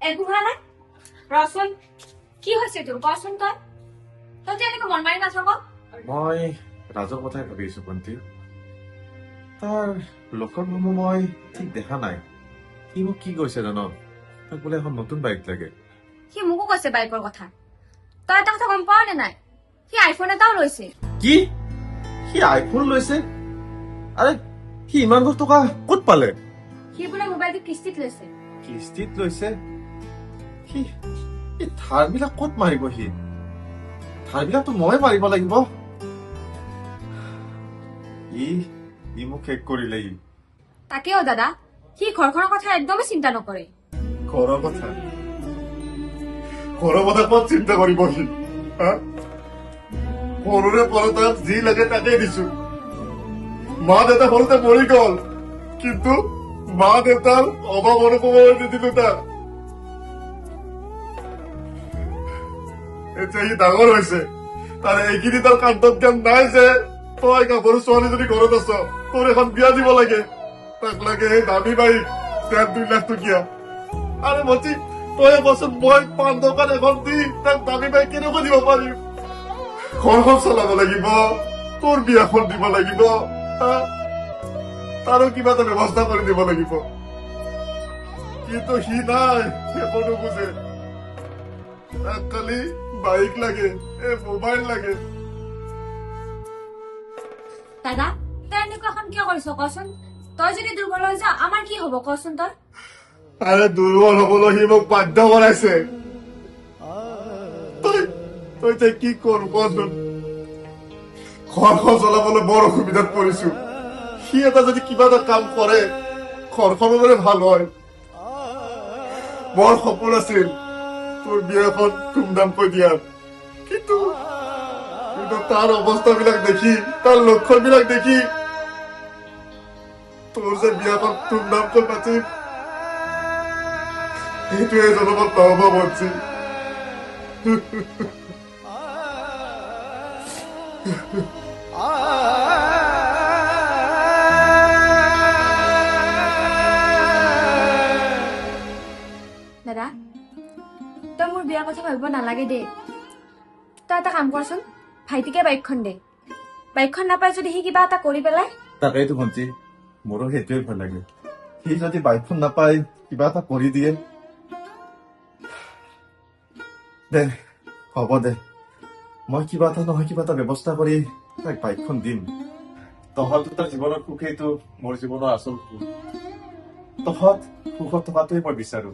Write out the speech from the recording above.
একো হোৱা নাই ৰচোন কি হৈছে তোৰ কচোন তই এনেকৈ মন মাৰি নাথাক মই ৰাজৰ কথাই ভাবি আছো ভণ্টি তাৰ লক্ষণ মামু মই ঠিক দেখা নাই সি মোক কি কৈছে জান তাক বোলে এখন নতুন বাইক লাগে সি মোকো কৈছে বাইকৰ কথা তই এটা কথা গম পাৱ নে নাই সি আইফোন এটাও লৈছে কি সি আইফোন লৈছে আৰে সি ইমান বহুত টকা ক'ত পালে সি বোলে মোবাইলটো কিস্তিত লৈছে কিস্তিত লৈছে সি ধাৰ বিলাক ক'ত মাৰিব সি ধাৰ বিলাকতো মই মাৰিব লাগিব ই মোক শেষ কৰিলে ই তাকেও দাদা সি ঘৰখনৰ কথা একদমেই চিন্তা নকৰে ঘৰৰ কথা ক'ত চিন্তা কৰিব সি সৰুৰে পৰা তাক যি লাগে তাকেই দিছো মা দেউতা সৰুতে মৰি গল কিন্তু মা দেউতাৰ অভাৱ অনুভৱ নিদিলো তাক এতিয়া সি ডাঙৰ হৈছে তাৰ এইখিনি তাৰ কান্তত জ্ঞান নাই যে তই কাপোৰ ছোৱালীজনী ঘৰত আছ তোৰ এখন বিয়া দিব লাগে তাক লাগে সেই দামী বাইক 1.5 লাখ টকীয়া আরে বলছি তই বছর মই পান দোকান এখন দি তাক দামী বাইক কেনেকৈ দিব পাৰিম ঘৰখন চলাব লাগিব তোৰ বিয়াখন দিব লাগিব তাৰো কিবা এটা ব্যৱস্থা কৰি দিব লাগিব কিন্তু সি নাই একো নুবুজে তাক খালি বাইক লাগে মোবাইল লাগে দাদা তই এনেকুৱা এখন কিয় কৰিছ কচোন তই যদি দুৰ্বল হৈ যা আমাৰ কি হব কচোন তই আৰে দুৰ্বল হবলৈ সি মোক বাধ্য বনাইছে তই তাই কি কৰো কচোন ঘৰখন চলাবলৈ বৰ অসুবিধাত পৰিছো সি এটা যদি কিবা এটা কাম কৰে ঘৰখনৰে ভাল হয় বৰ সপোন আছিল তোৰ বিয়াখন ধুমধামকৈ দিয়াৰ কিন্তু তাৰ অৱস্থাবিলাক দেখি তাৰ লক্ষণবিলাক দেখি তোৰ যে বিয়াখন ধুমধামকৈ পাতিম সেইটোৱে জনমত নহব বঞ্চি দাদা তই মোৰ বিয়াৰ কথা ভাবিব নালাগে দেই তই এটা কাম কৰচোন ভাইটিকে বাইকখন দে বাইকখন নাপায় যদি সি কিবা এটা কৰি পেলাই তাকেইতো ভণ্টি মোৰো সেইটোৱে ভয় লাগে সি যদি বাইকখন নাপায় কিবা এটা কৰি দিয়ে দে হ'ব দে মই কিবা এটা নহয় কিবা এটা ব্যৱস্থা কৰি তাক বাইকখন দিম তহঁত তাৰ জীৱনৰ সুখেইটো মোৰ জীৱনৰ আচল সুখ তহঁত সুখত থকাটোৱে মই বিচাৰো